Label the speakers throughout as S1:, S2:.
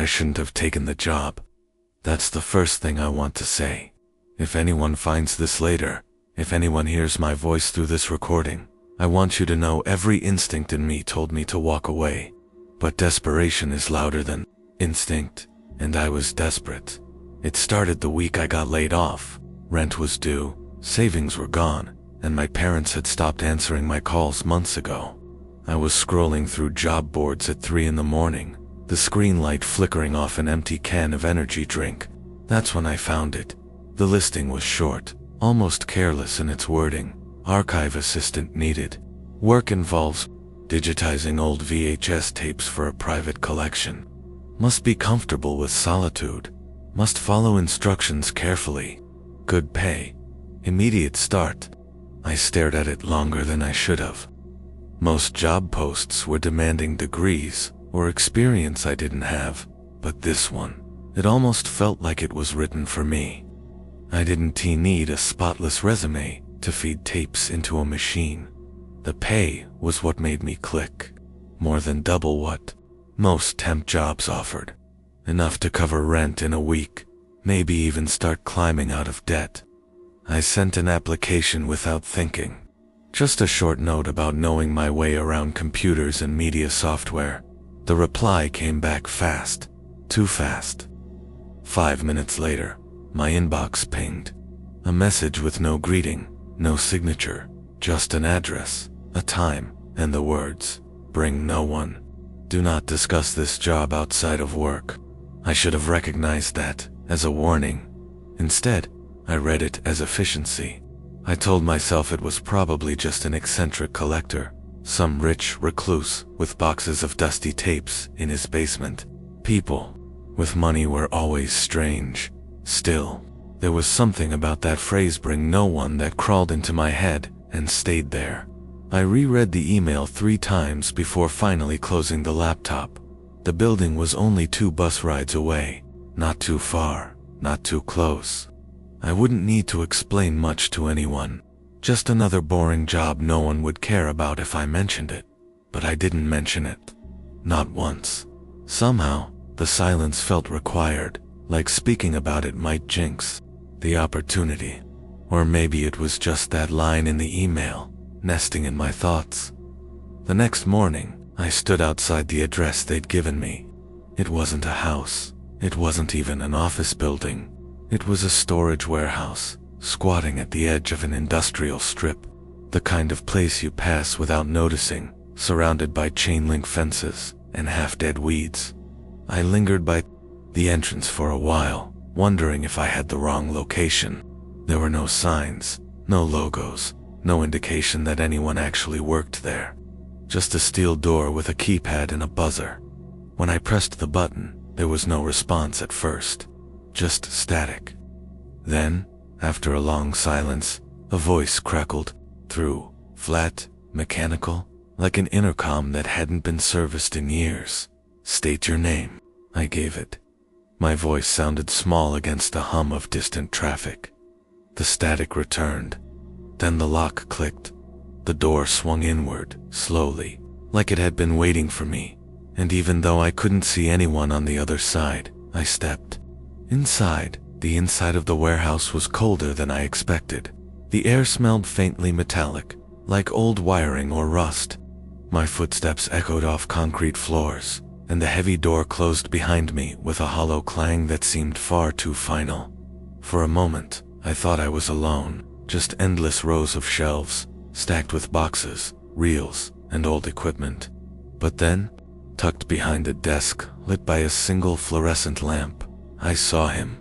S1: I shouldn't have taken the job. That's the first thing I want to say. If anyone finds this later, if anyone hears my voice through this recording, I want you to know every instinct in me told me to walk away. But desperation is louder than instinct, and I was desperate. It started the week I got laid off. Rent was due, savings were gone, and my parents had stopped answering my calls months ago. I was scrolling through job boards at 3 in the morning, the screen light flickering off an empty can of energy drink. That's when I found it. The listing was short, almost careless in its wording. Archive assistant needed. Work involves digitizing old VHS tapes for a private collection. Must be comfortable with solitude. Must follow instructions carefully. Good pay. Immediate start. I stared at it longer than I should have. Most job posts were demanding degrees or experience I didn't have, but this one, it almost felt like it was written for me. I didn't need a spotless resume to feed tapes into a machine. The pay was what made me click. More than double what most temp jobs offered. Enough to cover rent in a week, maybe even start climbing out of debt. I sent an application without thinking. Just a short note about knowing my way around computers and media software. The reply came back fast. Too fast. 5 minutes later, my inbox pinged. A message with no greeting, no signature, just an address, a time, and the words, "Bring no one. Do not discuss this job outside of work." I should have recognized that as a warning. Instead, I read it as efficiency. I told myself it was probably just an eccentric collector, some rich recluse with boxes of dusty tapes in his basement. People with money were always strange. Still, there was something about that phrase "bring no one" that crawled into my head and stayed there. I reread the email 3 times before finally closing the laptop. The building was only 2 bus rides away. Not too far, not too close. I wouldn't need to explain much to anyone. Just another boring job no one would care about if I mentioned it. But I didn't mention it. Not once. Somehow, the silence felt required, like speaking about it might jinx the opportunity. Or maybe it was just that line in the email, nesting in my thoughts. The next morning, I stood outside the address they'd given me. It wasn't a house. It wasn't even an office building. It was a storage warehouse, squatting at the edge of an industrial strip. The kind of place you pass without noticing, surrounded by chain-link fences and half-dead weeds. I lingered by the entrance for a while, wondering if I had the wrong location. There were no signs, no logos, no indication that anyone actually worked there. Just a steel door with a keypad and a buzzer. When I pressed the button, there was no response at first, just static. Then, after a long silence, a voice crackled through, flat, mechanical, like an intercom that hadn't been serviced in years. "State your name." I gave it. My voice sounded small against the hum of distant traffic. The static returned. Then the lock clicked. The door swung inward, slowly, like it had been waiting for me, and even though I couldn't see anyone on the other side, I stepped inside. The inside of the warehouse was colder than I expected. The air smelled faintly metallic, like old wiring or rust. My footsteps echoed off concrete floors, and the heavy door closed behind me with a hollow clang that seemed far too final. For a moment, I thought I was alone, just endless rows of shelves, stacked with boxes, reels, and old equipment. But then, tucked behind a desk lit by a single fluorescent lamp, I saw him.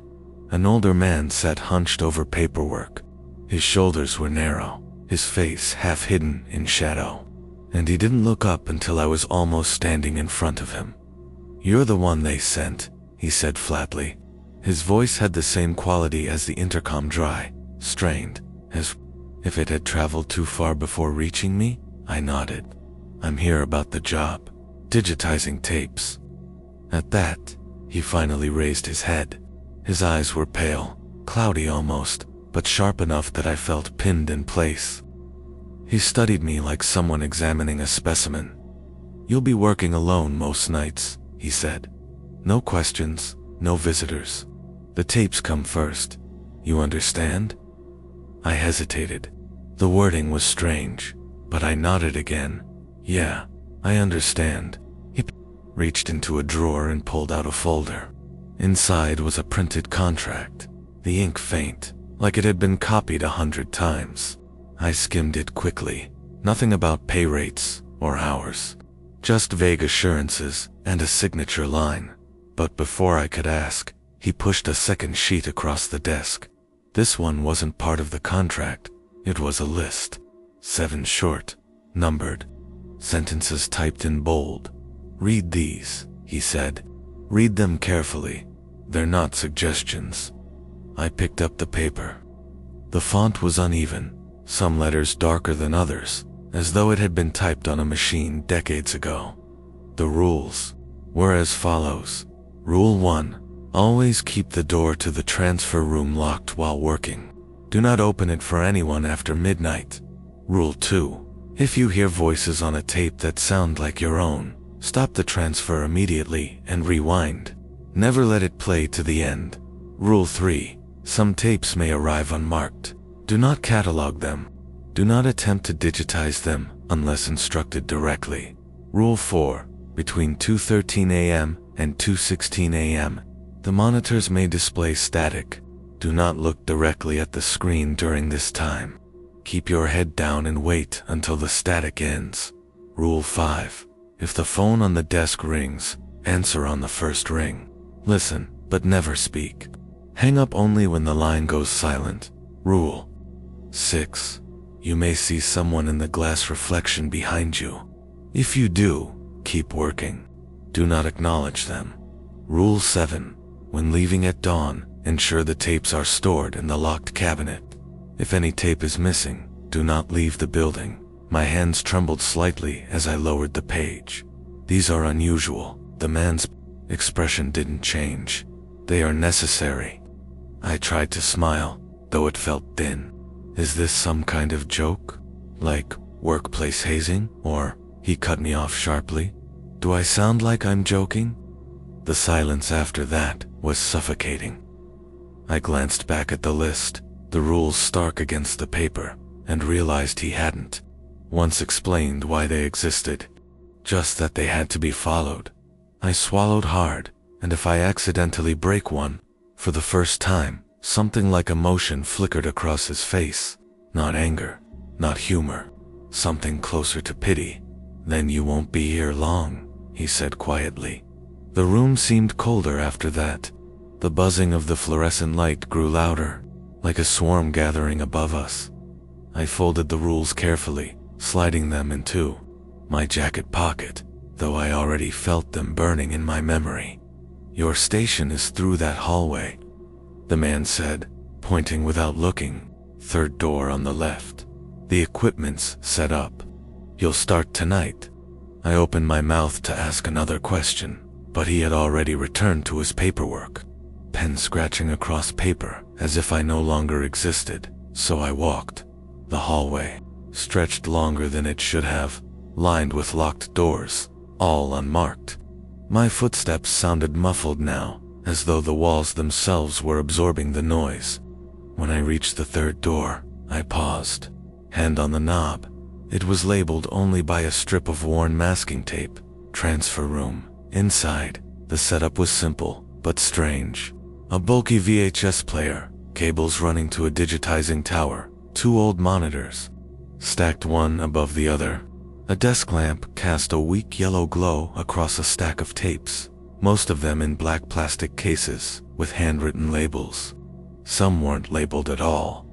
S1: An older man sat hunched over paperwork. His shoulders were narrow, his face half hidden in shadow, and he didn't look up until I was almost standing in front of him. "You're the one they sent," he said flatly. His voice had the same quality as the intercom, dry, strained, as if it had traveled too far before reaching me. I nodded. "I'm here about the job, digitizing tapes." At that, he finally raised his head. His eyes were pale, cloudy almost, but sharp enough that I felt pinned in place. He studied me like someone examining a specimen. "You'll be working alone most nights," he said. No questions, no visitors. The tapes come first. You understand? I hesitated. The wording was strange, but I nodded again. Yeah, I understand. He reached into a drawer and pulled out a folder. Inside was a printed contract, the ink faint, like it had been copied 100 times. I skimmed it quickly. Nothing about pay rates or hours. Just vague assurances and a signature line. But before I could ask, he pushed a second sheet across the desk. This one wasn't part of the contract. It was a list. 7 short, numbered, sentences typed in bold. Read these, he said. Read them carefully. They're not suggestions. I picked up the paper. The font was uneven, some letters darker than others, as though it had been typed on a machine decades ago. The rules were as follows. Rule 1. Always keep the door to the transfer room locked while working. Do not open it for anyone after midnight. Rule 2. If you hear voices on a tape that sound like your own, stop the transfer immediately and rewind. Never let it play to the end. Rule 3. Some tapes may arrive unmarked. Do not catalog them. Do not attempt to digitize them unless instructed directly. Rule 4. Between 2:13 a.m. and 2:16 a.m., the monitors may display static. Do not look directly at the screen during this time. Keep your head down and wait until the static ends. Rule 5. If the phone on the desk rings, answer on the first ring. Listen, but never speak. Hang up only when the line goes silent. Rule 6. You may see someone in the glass reflection behind you. If you do, keep working. Do not acknowledge them. Rule 7. When leaving at dawn, ensure the tapes are stored in the locked cabinet. If any tape is missing, do not leave the building. My hands trembled slightly as I lowered the page. These are unusual. The man's expression didn't change. They are necessary. I tried to smile, though it felt thin. Is this some kind of joke? Like workplace hazing? Or, he cut me off sharply. Do I sound like I'm joking? The silence after that was suffocating. I glanced back at the list, the rules stark against the paper, and realized he hadn't once explained why they existed. Just that they had to be followed. I swallowed hard, and if I accidentally break one, for the first time, something like emotion flickered across his face. Not anger, not humor, something closer to pity. Then you won't be here long, he said quietly. The room seemed colder after that. The buzzing of the fluorescent light grew louder, like a swarm gathering above us. I folded the rules carefully, sliding them into my jacket pocket, though I already felt them burning in my memory. Your station is through that hallway, the man said, pointing without looking. 3rd door on the left. The equipment's set up. You'll start tonight. I opened my mouth to ask another question, but he had already returned to his paperwork, pen scratching across paper as if I no longer existed, so I walked. The hallway stretched longer than it should have, lined with locked doors, all unmarked. My footsteps sounded muffled now, as though the walls themselves were absorbing the noise. When I reached the 3rd door, I paused, hand on the knob. It was labeled only by a strip of worn masking tape. Transfer room. Inside, the setup was simple, but strange. A bulky VHS player, cables running to a digitizing tower, 2 old monitors, stacked one above the other. A desk lamp cast a weak yellow glow across a stack of tapes, most of them in black plastic cases with handwritten labels. Some weren't labeled at all.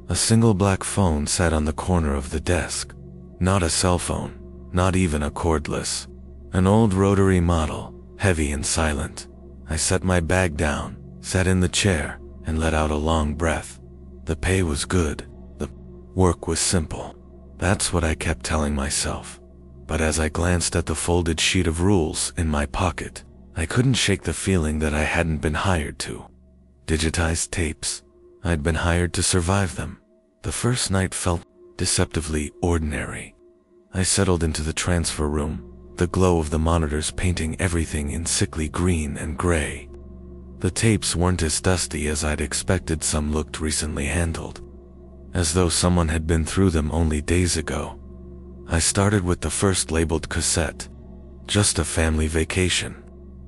S1: A single black phone sat on the corner of the desk. Not a cell phone, not even a cordless. An old rotary model, heavy and silent. I set my bag down, sat in the chair, and let out a long breath. The pay was good. The work was simple. That's what I kept telling myself. But as I glanced at the folded sheet of rules in my pocket, I couldn't shake the feeling that I hadn't been hired to digitize tapes. I'd been hired to survive them. The first night felt deceptively ordinary. I settled into the transfer room, the glow of the monitors painting everything in sickly green and gray. The tapes weren't as dusty as I'd expected. Some looked recently handled, as though someone had been through them only days ago. I started with the first labeled cassette. Just a family vacation.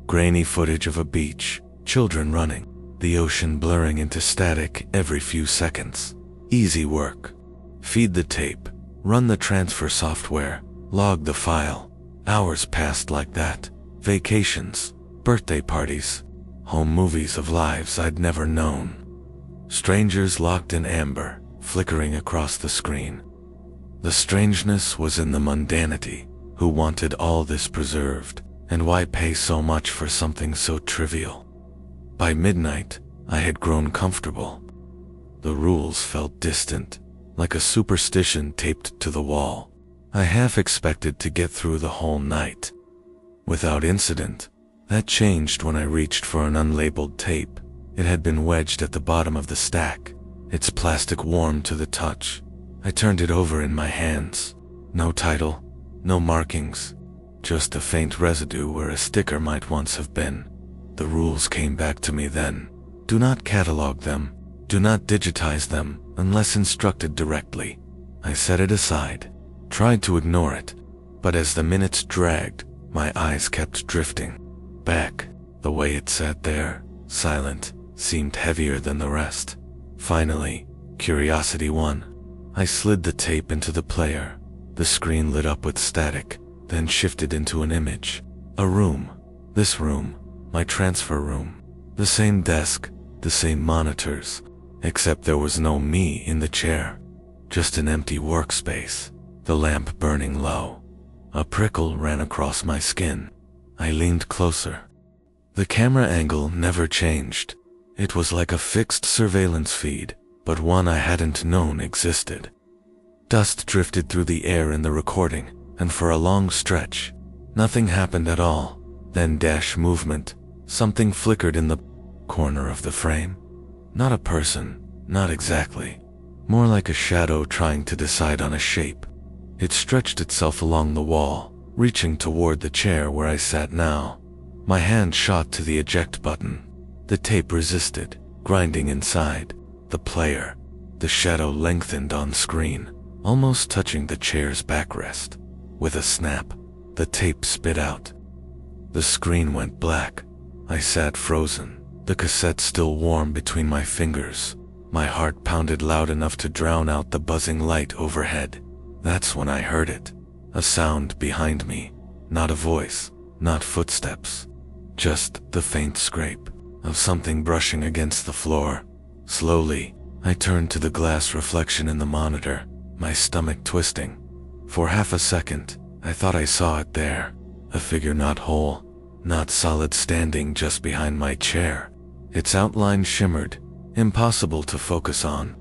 S1: Grainy footage of a beach, children running, the ocean blurring into static every few seconds. Easy work. Feed the tape, run the transfer software, log the file. Hours passed like that. Vacations, birthday parties, home movies of lives I'd never known. Strangers locked in amber, flickering across the screen. The strangeness was in the mundanity. Who wanted all this preserved, and why pay so much for something so trivial? By midnight, I had grown comfortable. The rules felt distant, like a superstition taped to the wall. I half expected to get through the whole night without incident. That changed when I reached for an unlabeled tape. It had been wedged at the bottom of the stack, its plastic warm to the touch. I turned it over in my hands. No title, no markings, just a faint residue where a sticker might once have been. The rules came back to me then. Do not catalog them. Do not digitize them unless instructed directly. I set it aside, tried to ignore it, but as the minutes dragged, my eyes kept drifting back. The way it sat there, silent, seemed heavier than the rest. Finally, curiosity won. I slid the tape into the player. The screen lit up with static, then shifted into an image. A room. This room, my transfer room. The same desk, the same monitors, except there was no me in the chair. Just an empty workspace, the lamp burning low. A prickle ran across my skin. I leaned closer. The camera angle never changed. It was like a fixed surveillance feed, but one I hadn't known existed. Dust drifted through the air in the recording, and for a long stretch, nothing happened at all. Then dash movement. Something flickered in the corner of the frame. Not a person, not exactly. More like a shadow trying to decide on a shape. It stretched itself along the wall, reaching toward the chair where I sat now. My hand shot to the eject button. The tape resisted, grinding inside. The player. The shadow lengthened on screen, almost touching the chair's backrest. With a snap, the tape spit out. The screen went black. I sat frozen, the cassette still warm between my fingers. My heart pounded loud enough to drown out the buzzing light overhead. That's when I heard it. A sound behind me. Not a voice, not footsteps. Just the faint scrape of something brushing against the floor. Slowly, I turned to the glass reflection in the monitor, my stomach twisting. For half a second, I thought I saw it there. A figure not whole, not solid, standing just behind my chair. Its outline shimmered, impossible to focus on,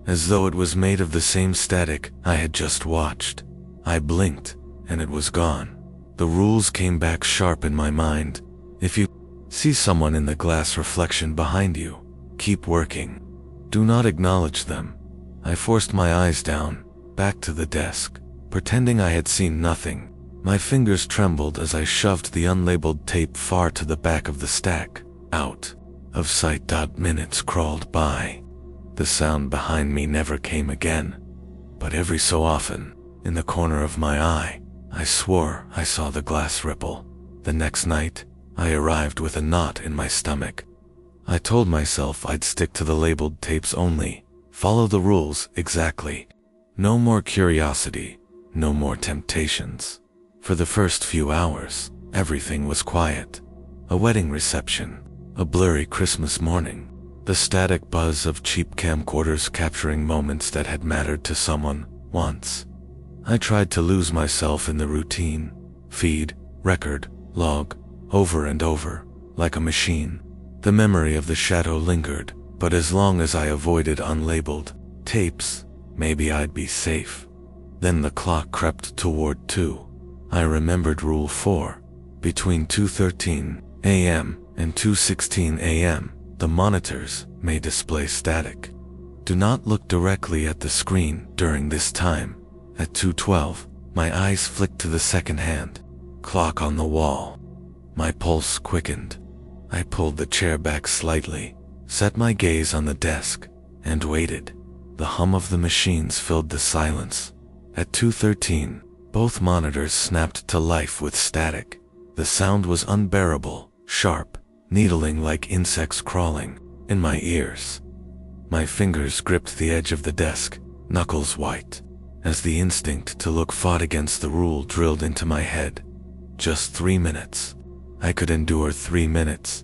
S1: as though it was made of the same static I had just watched. I blinked, and it was gone. The rules came back sharp in my mind. If you see someone in the glass reflection behind you, keep working. Do not acknowledge them. I forced my eyes down, back to the desk, pretending I had seen nothing. My fingers trembled as I shoved the unlabeled tape far to the back of the stack. Out of sight. Minutes crawled by. The sound behind me never came again. But every so often, in the corner of my eye, I swore I saw the glass ripple. The next night, I arrived with a knot in my stomach. I told myself I'd stick to the labeled tapes only, follow the rules exactly. No more curiosity, no more temptations. For the first few hours, everything was quiet. A wedding reception, a blurry Christmas morning, the static buzz of cheap camcorders capturing moments that had mattered to someone once. I tried to lose myself in the routine, feed, record, log, over and over, like a machine. The memory of the shadow lingered, but as long as I avoided unlabeled tapes, maybe I'd be safe. Then the clock crept toward 2. I remembered Rule 4. Between 2:13 a.m. and 2:16 a.m., the monitors may display static. Do not look directly at the screen during this time. At 2:12, my eyes flicked to the second hand. Clock on the wall. My pulse quickened. I pulled the chair back slightly, set my gaze on the desk, and waited. The hum of the machines filled the silence. At 2:13, both monitors snapped to life with static. The sound was unbearable, sharp, needling like insects crawling in my ears. My fingers gripped the edge of the desk, knuckles white, as the instinct to look fought against the rule drilled into my head. Just 3 minutes. I could endure 3 minutes.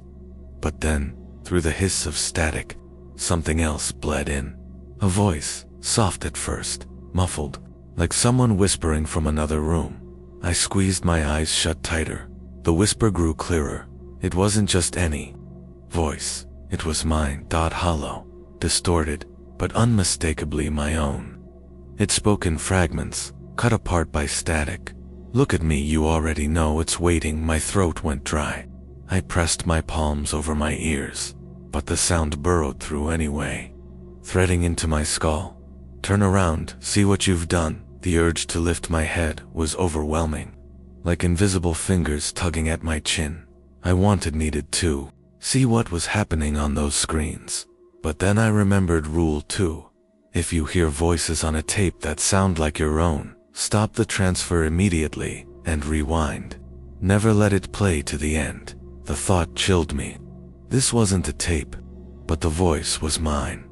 S1: But then, through the hiss of static, something else bled in. A voice, soft at first, muffled, like someone whispering from another room. I squeezed my eyes shut tighter. The whisper grew clearer. It wasn't just any voice. It was mine, hollow, distorted, but unmistakably my own. It spoke in fragments, cut apart by static. Look at me, you already know it's waiting. My throat went dry. I pressed my palms over my ears, but the sound burrowed through anyway, threading into my skull. Turn around, see what you've done. The urge to lift my head was overwhelming, like invisible fingers tugging at my chin. I needed to see what was happening on those screens. But then I remembered Rule 2. If you hear voices on a tape that sound like your own, stop the transfer immediately and rewind. Never let it play to the end. The thought chilled me. This wasn't a tape, but the voice was mine.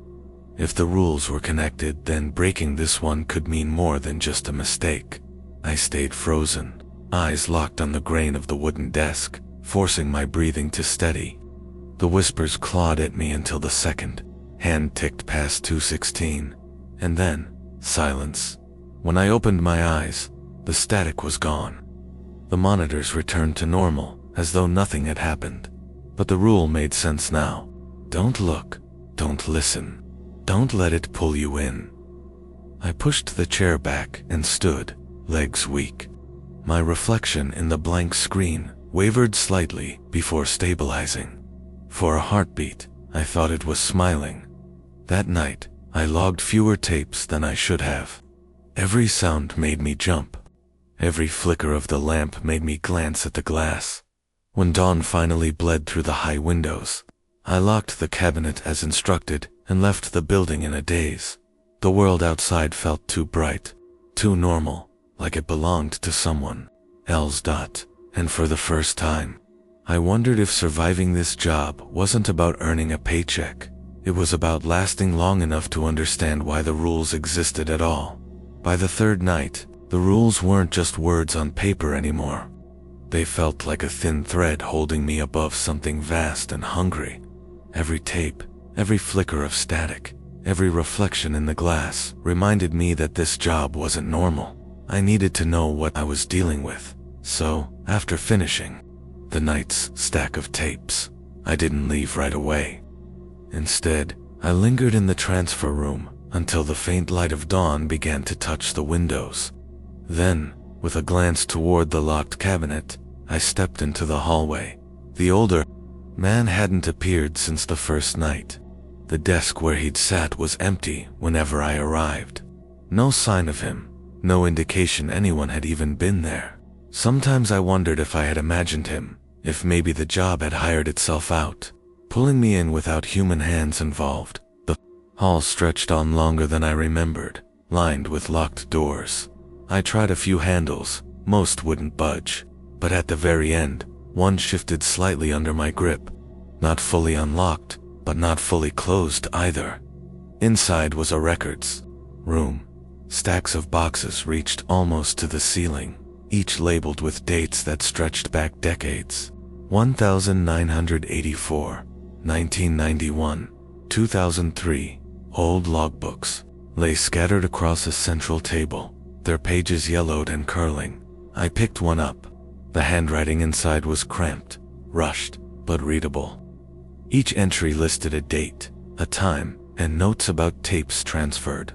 S1: If the rules were connected, then breaking this one could mean more than just a mistake. I stayed frozen, eyes locked on the grain of the wooden desk, forcing my breathing to steady. The whispers clawed at me until the second hand ticked past 2:16, and then silence. When I opened my eyes, the static was gone. The monitors returned to normal, as though nothing had happened. But the rule made sense now. Don't look, don't listen, don't let it pull you in. I pushed the chair back and stood, legs weak. My reflection in the blank screen wavered slightly before stabilizing. For a heartbeat, I thought it was smiling. That night, I logged fewer tapes than I should have. Every sound made me jump. Every flicker of the lamp made me glance at the glass. When dawn finally bled through the high windows, I locked the cabinet as instructed and left the building in a daze. The world outside felt too bright, too normal, like it belonged to someone else. And for the first time, I wondered if surviving this job wasn't about earning a paycheck. It was about lasting long enough to understand why the rules existed at all. By the third night, the rules weren't just words on paper anymore. They felt like a thin thread holding me above something vast and hungry. Every tape, every flicker of static, every reflection in the glass reminded me that this job wasn't normal. I needed to know what I was dealing with. So, after finishing the night's stack of tapes, I didn't leave right away. Instead, I lingered in the transfer room until the faint light of dawn began to touch the windows. Then, with a glance toward the locked cabinet, I stepped into the hallway. The older man hadn't appeared since the first night. The desk where he'd sat was empty whenever I arrived. No sign of him, no indication anyone had even been there. Sometimes I wondered if I had imagined him, if maybe the job had hired itself out, pulling me in without human hands involved. The hall stretched on longer than I remembered, lined with locked doors. I tried a few handles, most wouldn't budge, but at the very end, one shifted slightly under my grip. Not fully unlocked, but not fully closed either. Inside was a records room. Stacks of boxes reached almost to the ceiling, each labeled with dates that stretched back decades. 1984, 1991, 2003. Old logbooks lay scattered across a central table, their pages yellowed and curling. I picked one up. The handwriting inside was cramped, rushed, but readable. Each entry listed a date, a time, and notes about tapes transferred.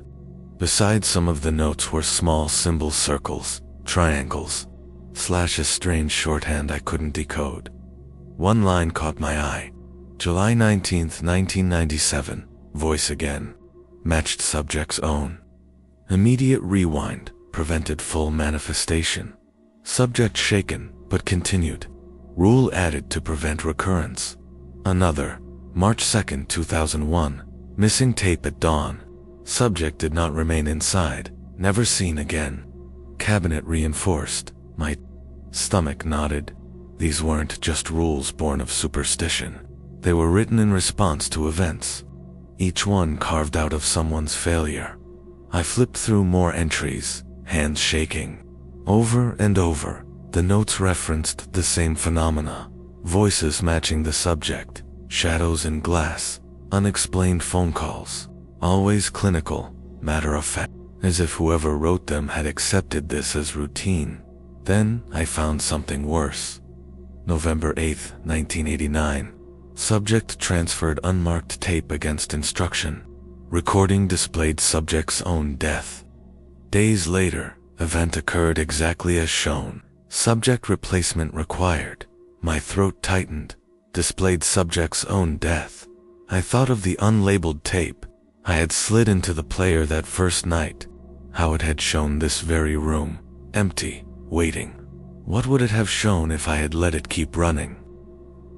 S1: Beside some of the notes were small symbol circles, triangles, / a strange shorthand I couldn't decode. One line caught my eye. July 19, 1997, voice again. Matched subject's own. Immediate rewind prevented full manifestation. Subject shaken, but continued. Rule added to prevent recurrence. Another, March 2nd, 2001. Missing tape at dawn. Subject did not remain inside, never seen again. Cabinet reinforced. My stomach nodded. These weren't just rules born of superstition. They were written in response to events. Each one carved out of someone's failure. I flipped through more entries, hands shaking. Over and over, the notes referenced the same phenomena. Voices matching the subject, shadows in glass, unexplained phone calls. Always clinical, matter of fact, as if whoever wrote them had accepted this as routine. Then I found something worse. November 8th, 1989. Subject transferred unmarked tape against instruction. Recording displayed subject's own death. Days later, event occurred exactly as shown. Subject replacement required. My throat tightened. Displayed subject's own death. I thought of the unlabeled tape. I had slid into the player that first night. How it had shown this very room. Empty, waiting. What would it have shown if I had let it keep running?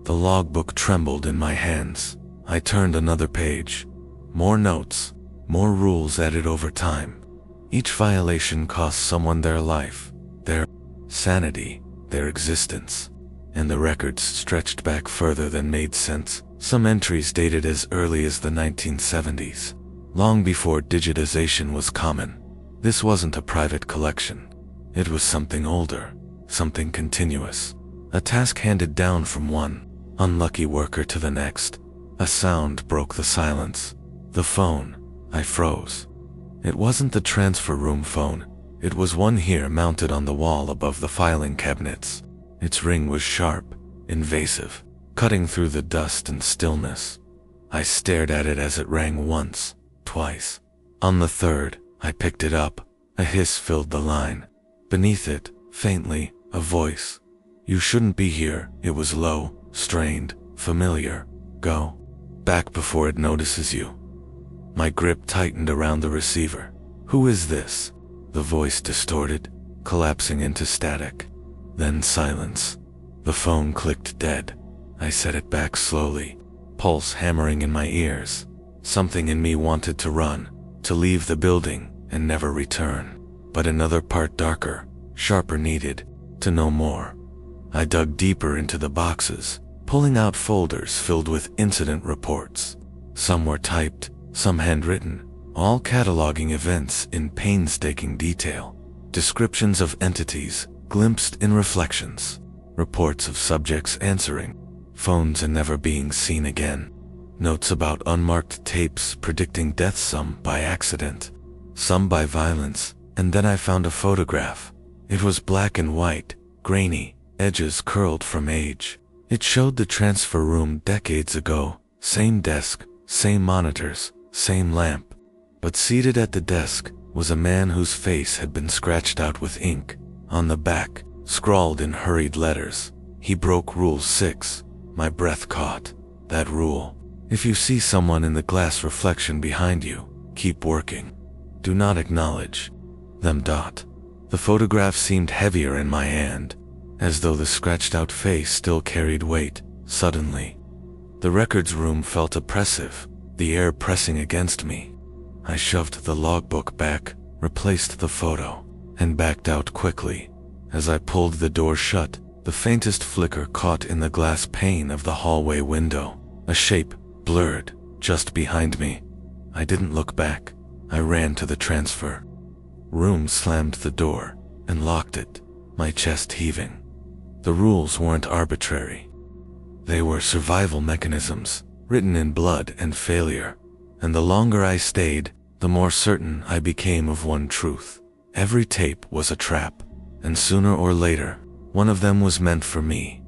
S1: The logbook trembled in my hands. I turned another page. More notes, more rules added over time. Each violation cost someone their life, their sanity, their existence. And the records stretched back further than made sense. Some entries dated as early as the 1970s, long before digitization was common. This wasn't a private collection. It was something older, something continuous. A task handed down from one unlucky worker to the next. A sound broke the silence. The phone. I froze. It wasn't the transfer room phone. It was one here mounted on the wall above the filing cabinets. Its ring was sharp, invasive, cutting through the dust and stillness. I stared at it as it rang once, twice. On the third, I picked it up. A hiss filled the line. Beneath it, faintly, a voice. You shouldn't be here. It was low, strained, familiar. Go back before it notices you. My grip tightened around the receiver. Who is this? The voice distorted, collapsing into static. Then silence. The phone clicked dead. I set it back slowly, pulse hammering in my ears. Something in me wanted to run, to leave the building and never return. But another part darker, sharper needed, to know more. I dug deeper into the boxes, pulling out folders filled with incident reports. Some were typed, some handwritten, all cataloging events in painstaking detail. Descriptions of entities, glimpsed in reflections. Reports of subjects answering. Phones and never being seen again. Notes about unmarked tapes predicting death, some by accident, some by violence. And then I found a photograph. It was black and white, grainy, edges curled from age. It showed the transfer room decades ago. Same desk, same monitors, same lamp. But seated at the desk was a man whose face had been scratched out with ink. On the back, scrawled in hurried letters, he broke Rule 6. My breath caught. That rule. If you see someone in the glass reflection behind you, keep working. Do not acknowledge them. The photograph seemed heavier in my hand, as though the scratched out face still carried weight. Suddenly, the records room felt oppressive, the air pressing against me. I shoved the logbook back, replaced the photo, and backed out quickly. As I pulled the door shut, the faintest flicker caught in the glass pane of the hallway window. A shape, blurred, just behind me. I didn't look back. I ran to the transfer room, slammed the door, and locked it, my chest heaving. The rules weren't arbitrary. They were survival mechanisms, written in blood and failure. And the longer I stayed, the more certain I became of one truth. Every tape was a trap, and sooner or later, one of them was meant for me.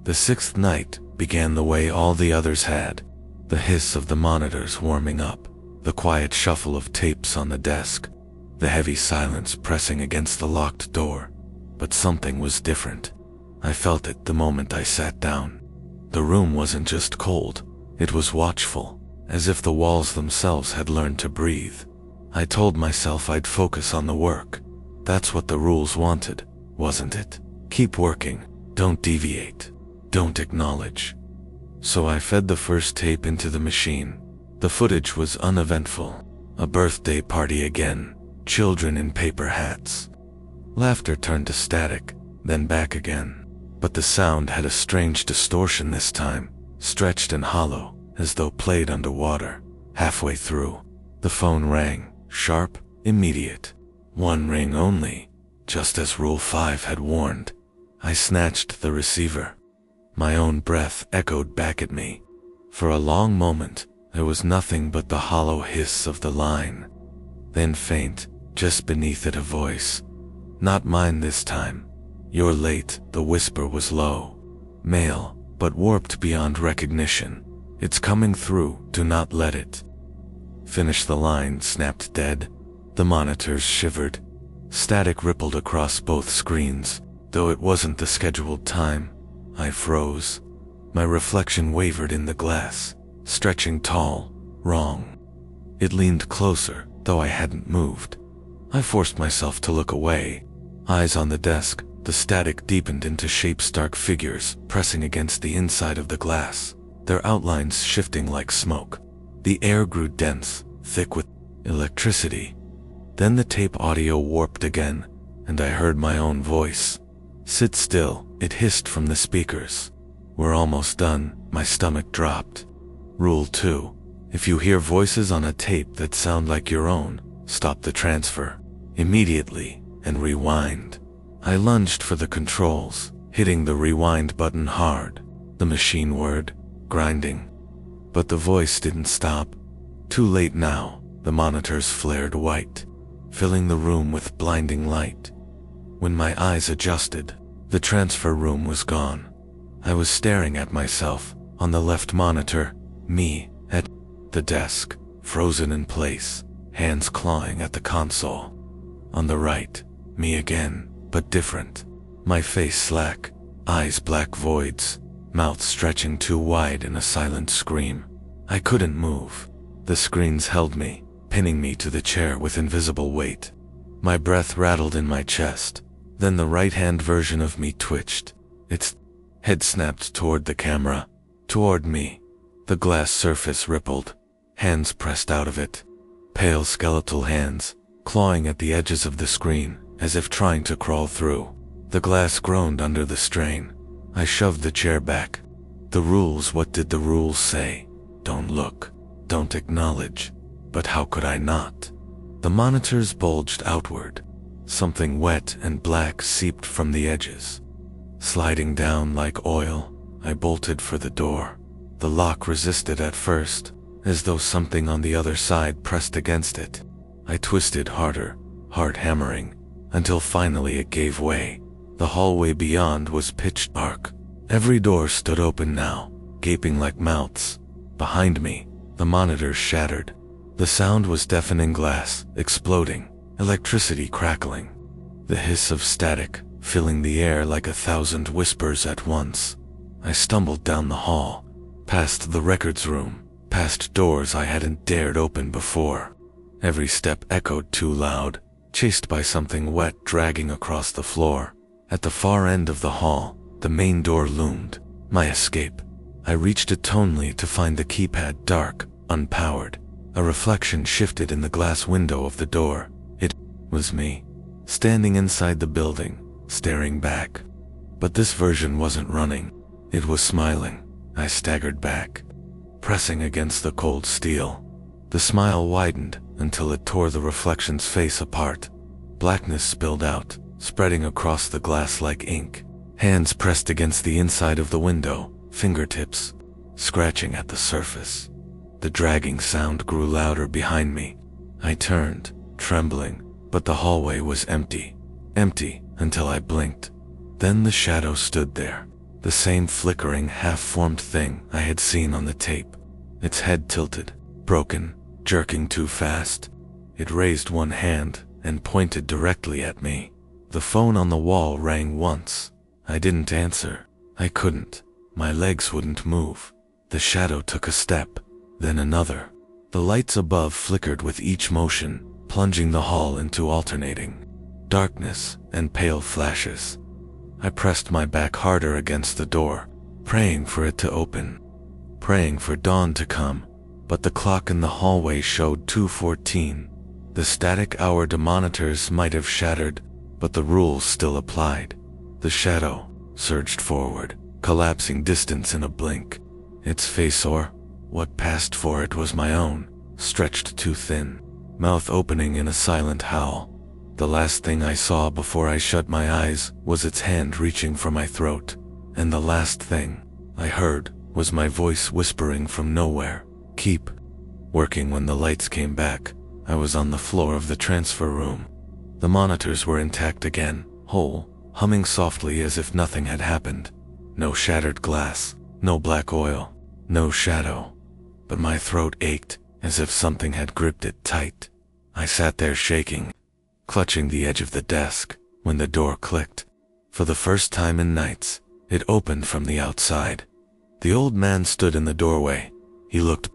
S1: The sixth night began the way all the others had. The hiss of the monitors warming up, the quiet shuffle of tapes on the desk, the heavy silence pressing against the locked door. But something was different. I felt it the moment I sat down. The room wasn't just cold, it was watchful, as if the walls themselves had learned to breathe. I told myself I'd focus on the work. That's what the rules wanted, wasn't it? Keep working, Don't deviate. Don't acknowledge. So I fed the first tape into the machine. The footage was uneventful. A birthday party again. Children in paper hats. Laughter turned to static, then back again. But the sound had a strange distortion this time, stretched and hollow, as though played underwater. Halfway through, the phone rang, sharp, immediate. One ring only, just as Rule 5 had warned. I snatched the receiver. My own breath echoed back at me. For a long moment, there was nothing but the hollow hiss of the line. Then faint, just beneath it a voice. Not mine this time. You're late, the whisper was low. Male, but warped beyond recognition. It's coming through, do not let it. Finish the line snapped dead. The monitors shivered. Static rippled across both screens, though it wasn't the scheduled time. I froze. My reflection wavered in the glass, stretching tall, wrong. It leaned closer, though I hadn't moved. I forced myself to look away. Eyes on the desk, the static deepened into shape-stark figures pressing against the inside of the glass, their outlines shifting like smoke. The air grew dense, thick with electricity. Then the tape audio warped again, and I heard my own voice. Sit still, it hissed from the speakers. We're almost done, my stomach dropped. Rule 2. If you hear voices on a tape that sound like your own, stop the transfer immediately and rewind. I lunged for the controls, hitting the rewind button hard. The machine whirred, grinding. But the voice didn't stop. Too late now, the monitors flared white, filling the room with blinding light. When my eyes adjusted, the transfer room was gone. I was staring at myself, on the left monitor, me, at the desk, frozen in place, hands clawing at the console. On the right, me again, but different. My face slack, eyes black voids, mouth stretching too wide in a silent scream. I couldn't move. The screens held me, pinning me to the chair with invisible weight. My breath rattled in my chest. Then the right-hand version of me twitched. Its head snapped toward the camera, toward me. The glass surface rippled. Hands pressed out of it. Pale skeletal hands, clawing at the edges of the screen, as if trying to crawl through. The glass groaned under the strain. I shoved the chair back. The rules, what did the rules say? Don't look. Don't acknowledge. But how could I not? The monitors bulged outward. Something wet and black seeped from the edges. Sliding down like oil, I bolted for the door. The lock resisted at first, as though something on the other side pressed against it. I twisted harder, heart hammering, until finally it gave way. The hallway beyond was pitch dark. Every door stood open now, gaping like mouths. Behind me, the monitors shattered. The sound was deafening glass, exploding, electricity crackling. The hiss of static, filling the air like 1,000 whispers at once. I stumbled down the hall, past the records room, past doors I hadn't dared open before. Every step echoed too loud, chased by something wet dragging across the floor. At the far end of the hall, the main door loomed, my escape. I reached it tonally to find the keypad dark, unpowered. A reflection shifted in the glass window of the door. It was me, standing inside the building, staring back. But this version wasn't running. It was smiling. I staggered back, pressing against the cold steel. The smile widened until it tore the reflection's face apart. Blackness spilled out, spreading across the glass like ink. Hands pressed against the inside of the window, fingertips scratching at the surface. The dragging sound grew louder behind me. I turned, trembling, but the hallway was empty. Empty until I blinked. Then the shadow stood there, the same flickering, half-formed thing I had seen on the tape. Its head tilted, broken, jerking too fast. It raised one hand and pointed directly at me. The phone on the wall rang once. I didn't answer. I couldn't. My legs wouldn't move. The shadow took a step, then another. The lights above flickered with each motion, plunging the hall into alternating darkness and pale flashes. I pressed my back harder against the door, praying for it to open, praying for dawn to come, but the clock in the hallway showed 2:14. The static hour monitors might have shattered, but the rules still applied. The shadow surged forward, collapsing distance in a blink. Its face, or what passed for it, was my own, stretched too thin, mouth opening in a silent howl. The last thing I saw before I shut my eyes was its hand reaching for my throat, and the last thing I heard was my voice whispering from nowhere, "Keep working." When the lights came back, I was on the floor of the transfer room. The monitors were intact again, whole, humming softly as if nothing had happened. No shattered glass, no black oil, no shadow. But my throat ached, as if something had gripped it tight. I sat there shaking, clutching the edge of the desk, when the door clicked. For the first time in nights, it opened from the outside. The old man stood in the doorway. He looked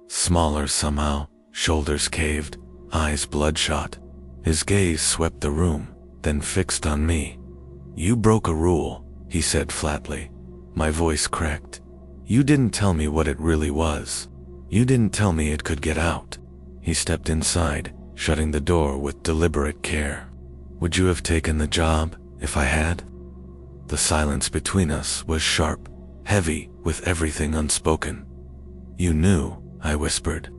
S1: smaller somehow, shoulders caved, eyes bloodshot. His gaze swept the room, then fixed on me. "You broke a rule," he said flatly. My voice cracked. "You didn't tell me what it really was. You didn't tell me it could get out." He stepped inside, shutting the door with deliberate care. "Would you have taken the job if I had?" The silence between us was sharp, heavy with everything unspoken. "You knew," I whispered.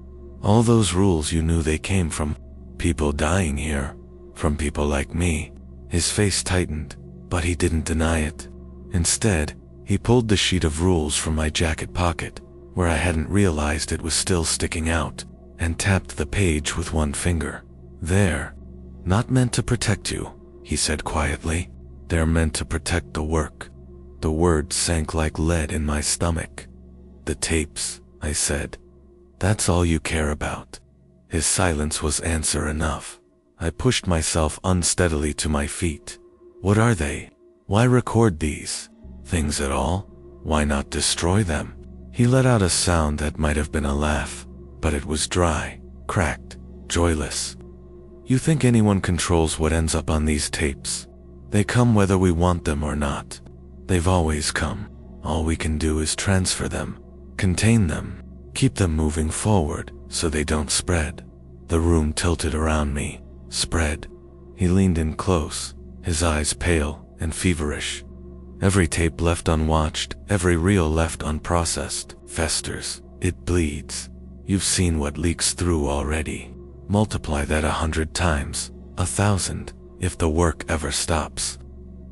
S1: "All those rules, you knew they came from people dying here, from people like me." His face tightened, but he didn't deny it. Instead, he pulled the sheet of rules from my jacket pocket, where I hadn't realized it was still sticking out, and tapped the page with one finger. "They're not meant to protect you," he said quietly. "They're meant to protect the work." The words sank like lead in my stomach. "The tapes," I said. "That's all you care about." His silence was answer enough. I pushed myself unsteadily to my feet. "What are they? Why record these things at all? Why not destroy them?" He let out a sound that might have been a laugh, but it was dry, cracked, joyless. "You think anyone controls what ends up on these tapes? They come whether we want them or not. They've always come. All we can do is transfer them, contain them, keep them moving forward so they don't spread." The room tilted around me. Spread. He leaned in close, his eyes pale and feverish. "Every tape left unwatched, every reel left unprocessed, festers. It bleeds. You've seen what leaks through already. Multiply that 100 times, 1,000, if the work ever stops."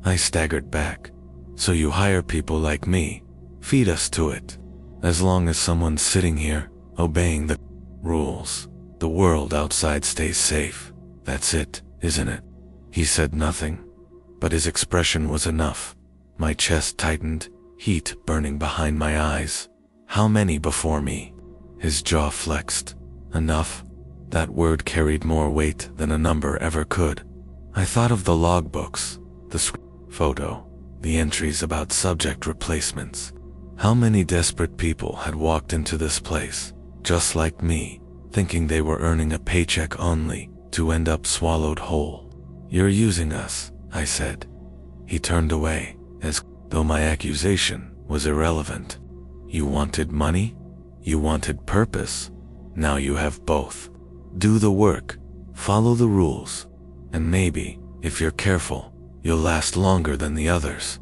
S1: I staggered back. "So you hire people like me, feed us to it. As long as someone's sitting here, obeying the rules, the world outside stays safe. That's it, isn't it?" He said nothing, but his expression was enough. My chest tightened, heat burning behind my eyes. "How many before me?" His jaw flexed. Enough. That word carried more weight than a number ever could. I thought of the logbooks, the photo, the entries about subject replacements. How many desperate people had walked into this place, just like me, thinking they were earning a paycheck only to end up swallowed whole. "You're using us," I said. He turned away, as though my accusation was irrelevant. "You wanted money? You wanted purpose? Now you have both. Do the work, follow the rules, and maybe, if you're careful, you'll last longer than the others."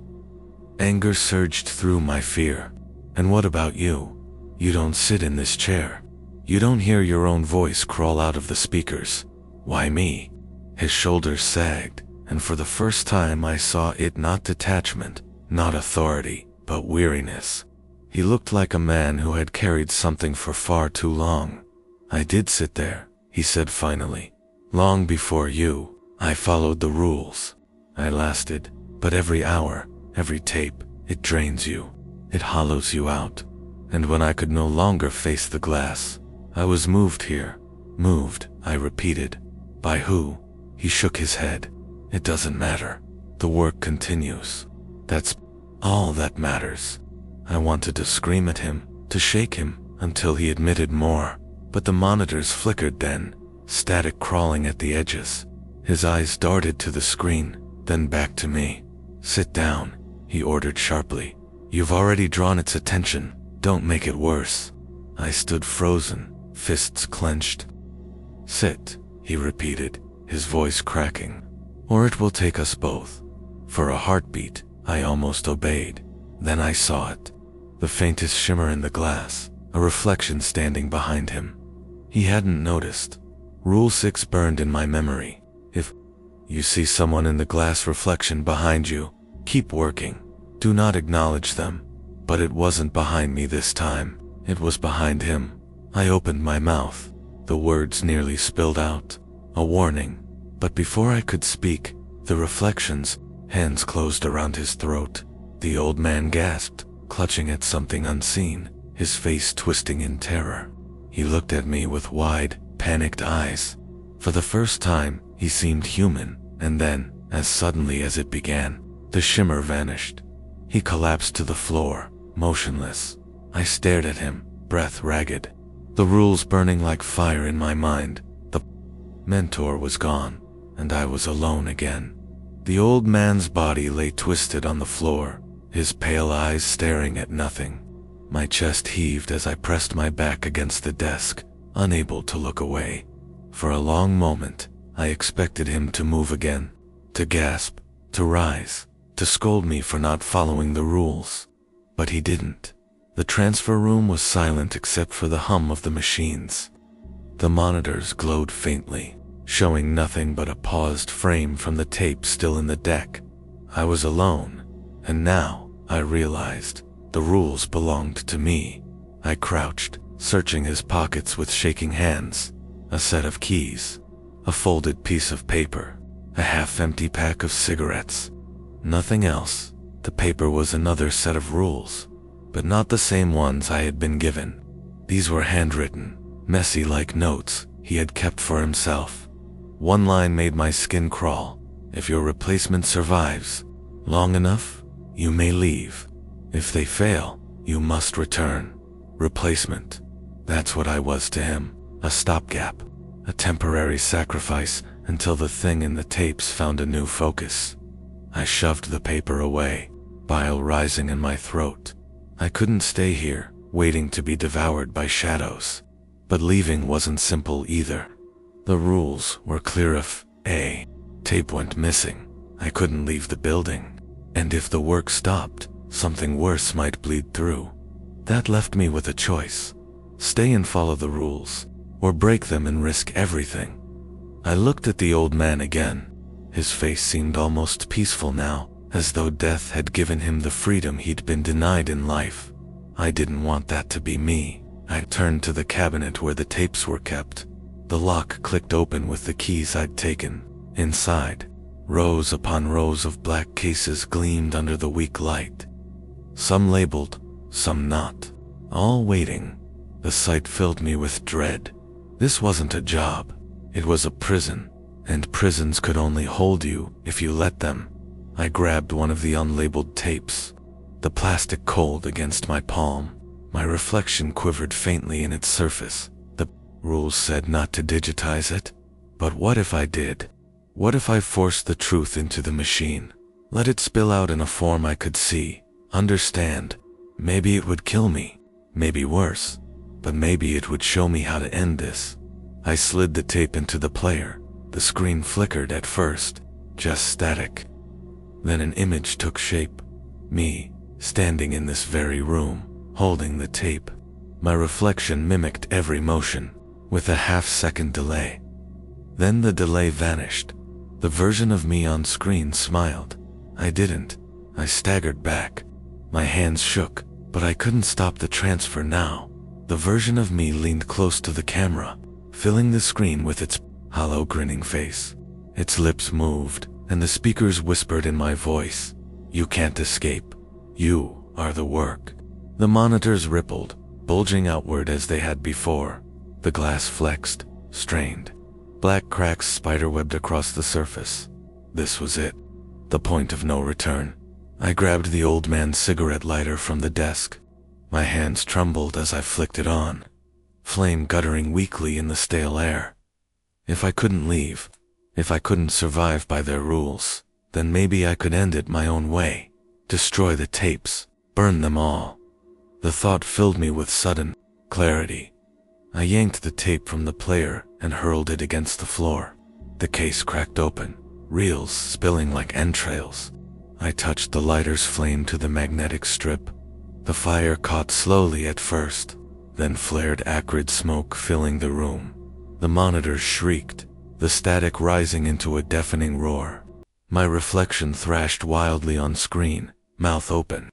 S1: Anger surged through my fear. "And what about you? You don't sit in this chair. You don't hear your own voice crawl out of the speakers. Why me?" His shoulders sagged, and for the first time I saw it not detachment, not authority, but weariness. He looked like a man who had carried something for far too long. "I did sit there," he said finally. "Long before you, I followed the rules. I lasted, but every hour, every tape, it drains you. It hollows you out. And when I could no longer face the glass, I was moved here." "Moved," I repeated. "By who?" He shook his head. "It doesn't matter. The work continues. That's all that matters." I wanted to scream at him, to shake him, until he admitted more. But the monitors flickered then, static crawling at the edges. His eyes darted to the screen, then back to me. "Sit down," he ordered sharply. "You've already drawn its attention. Don't make it worse." I stood frozen, fists clenched. "Sit," he repeated, his voice cracking. "Or it will take us both." For a heartbeat, I almost obeyed. Then I saw it. The faintest shimmer in the glass, a reflection standing behind him. He hadn't noticed. Rule 6 burned in my memory. If you see someone in the glass reflection behind you, keep working. Do not acknowledge them. But it wasn't behind me this time. It was behind him. I opened my mouth. The words nearly spilled out. A warning. But before I could speak, the reflection's hands closed around his throat. The old man gasped, clutching at something unseen, his face twisting in terror. He looked at me with wide, panicked eyes. For the first time, he seemed human, and then, as suddenly as it began, the shimmer vanished. He collapsed to the floor, motionless. I stared at him, breath ragged. The rules burning like fire in my mind. The mentor was gone, and I was alone again. The old man's body lay twisted on the floor, his pale eyes staring at nothing. My chest heaved as I pressed my back against the desk, unable to look away. For a long moment, I expected him to move again, to gasp, to rise, to scold me for not following the rules. But he didn't. The transfer room was silent except for the hum of the machines. The monitors glowed faintly, showing nothing but a paused frame from the tape still in the deck. I was alone, and now, I realized, the rules belonged to me. I crouched, searching his pockets with shaking hands. A set of keys, a folded piece of paper, a half-empty pack of cigarettes. Nothing else. The paper was another set of rules, but not the same ones I had been given. These were handwritten, messy like notes he had kept for himself. One line made my skin crawl. If your replacement survives long enough, you may leave. If they fail, you must return. Replacement. That's what I was to him. A stopgap. A temporary sacrifice until the thing in the tapes found a new focus. I shoved the paper away, bile rising in my throat. I couldn't stay here, waiting to be devoured by shadows. But leaving wasn't simple either. The rules were clear. If a tape went missing, I couldn't leave the building. And if the work stopped, something worse might bleed through. That left me with a choice. Stay and follow the rules, or break them and risk everything. I looked at the old man again. His face seemed almost peaceful now, as though death had given him the freedom he'd been denied in life. I didn't want that to be me. I turned to the cabinet where the tapes were kept. The lock clicked open with the keys I'd taken. Inside, rows upon rows of black cases gleamed under the weak light. Some labeled, some not. All waiting. The sight filled me with dread. This wasn't a job. It was a prison, and prisons could only hold you if you let them. I grabbed one of the unlabeled tapes, the plastic cold against my palm. My reflection quivered faintly in its surface. The rules said not to digitize it. But what if I did? What if I forced the truth into the machine? Let it spill out in a form I could see, understand. Maybe it would kill me. Maybe worse. But maybe it would show me how to end this. I slid the tape into the player. The screen flickered at first, just static. Then an image took shape. Me, standing in this very room, holding the tape. My reflection mimicked every motion, with a half-second delay. Then the delay vanished. The version of me on screen smiled. I didn't. I staggered back. My hands shook, but I couldn't stop the transfer now. The version of me leaned close to the camera, filling the screen with its hollow grinning face. Its lips moved, and the speakers whispered in my voice, "You can't escape. You are the work." The monitors rippled, bulging outward as they had before. The glass flexed, strained. Black cracks spiderwebbed across the surface. This was it. The point of no return. I grabbed the old man's cigarette lighter from the desk. My hands trembled as I flicked it on, flame guttering weakly in the stale air. If I couldn't leave, if I couldn't survive by their rules, Then maybe I could end it my own way. Destroy the tapes, burn them all. The thought filled me with sudden clarity. I yanked the tape from the player and hurled it against the floor. The case cracked open, reels spilling like entrails. I touched the lighter's flame to the magnetic strip. The fire caught slowly at first, then flared acrid smoke filling the room. The monitors shrieked, the static rising into a deafening roar. My reflection thrashed wildly on screen, mouth open.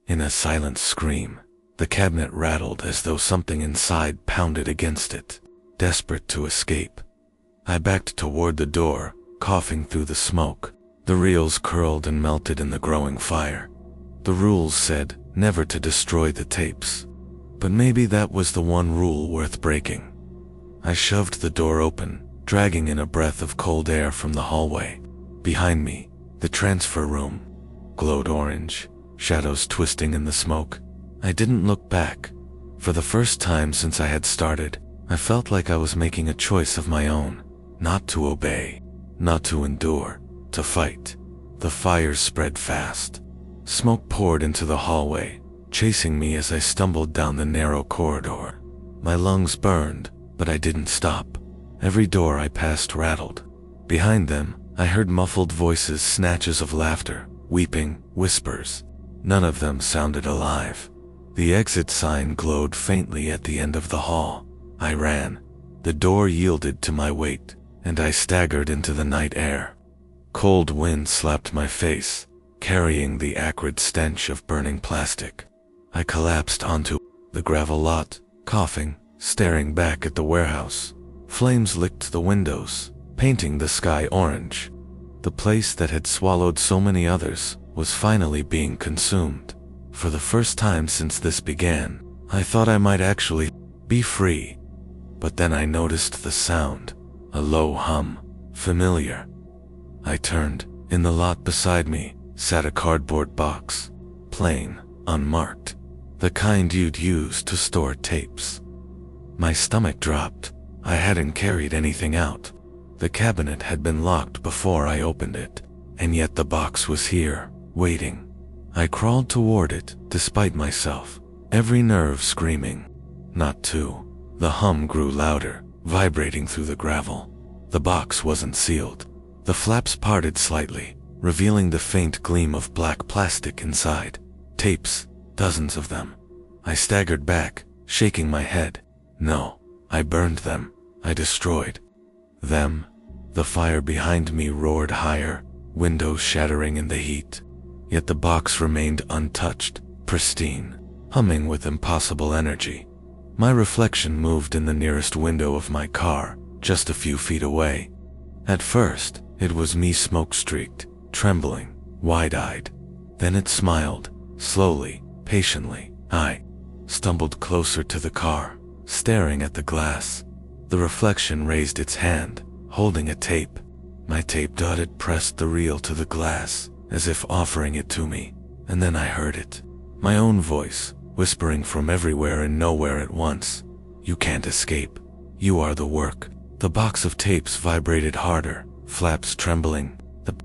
S1: In a silent scream, the cabinet rattled as though something inside pounded against it, desperate to escape. I backed toward the door, coughing through the smoke. The reels curled and melted in the growing fire. The rules said never to destroy the tapes. But maybe that was the one rule worth breaking. I shoved the door open, dragging in a breath of cold air from the hallway. Behind me, the transfer room glowed orange, shadows twisting in the smoke. I didn't look back. For the first time since I had started, I felt like I was making a choice of my own. Not to obey, not to endure, to fight. The fire spread fast. Smoke poured into the hallway, chasing me as I stumbled down the narrow corridor. My lungs burned, but I didn't stop. Every door I passed rattled. Behind them, I heard muffled voices, snatches of laughter, weeping, whispers. None of them sounded alive. The exit sign glowed faintly at the end of the hall. I ran. The door yielded to my weight, and I staggered into the night air. Cold wind slapped my face, carrying the acrid stench of burning plastic. I collapsed onto the gravel lot, coughing, staring back at the warehouse. Flames licked the windows, painting the sky orange. The place that had swallowed so many others was finally being consumed. For the first time since this began, I thought I might actually be free. But then I noticed the sound, a low hum, familiar. I turned. In the lot beside me sat a cardboard box, plain, unmarked, the kind you'd use to store tapes. My stomach dropped. I hadn't carried anything out. The cabinet had been locked before I opened it, and yet the box was here, waiting. I crawled toward it, despite myself, every nerve screaming. Not to. The hum grew louder, vibrating through the gravel. The box wasn't sealed. The flaps parted slightly, revealing the faint gleam of black plastic inside. Tapes, dozens of them. I staggered back, shaking my head. No, I burned them. I destroyed them. The fire behind me roared higher, windows shattering in the heat. Yet the box remained untouched, pristine, humming with impossible energy. My reflection moved in the nearest window of my car, just a few feet away. At first, it was me smoke-streaked, trembling, wide-eyed. Then it smiled, slowly, patiently. I stumbled closer to the car, staring at the glass. The reflection raised its hand, holding a tape. My tape dotted pressed the reel to the glass, as if offering it to me. And then I heard it. My own voice, whispering from everywhere and nowhere at once. You can't escape. You are the work. The box of tapes vibrated harder, flaps trembling. The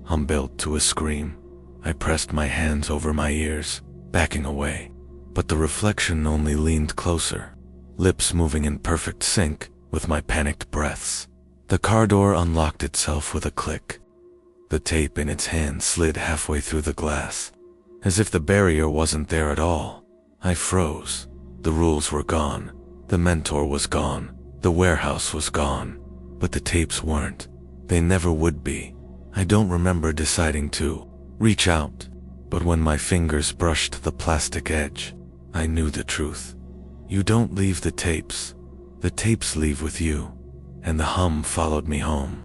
S1: hum built to a scream. I pressed my hands over my ears, backing away. But the reflection only leaned closer, lips moving in perfect sync with my panicked breaths. The car door unlocked itself with a click. The tape in its hand slid halfway through the glass. As if the barrier wasn't there at all, I froze. The rules were gone. The mentor was gone. The warehouse was gone. But the tapes weren't. They never would be. I don't remember deciding to reach out. But when my fingers brushed the plastic edge, I knew the truth. You don't leave the tapes. The tapes leave with you. And the hum followed me home.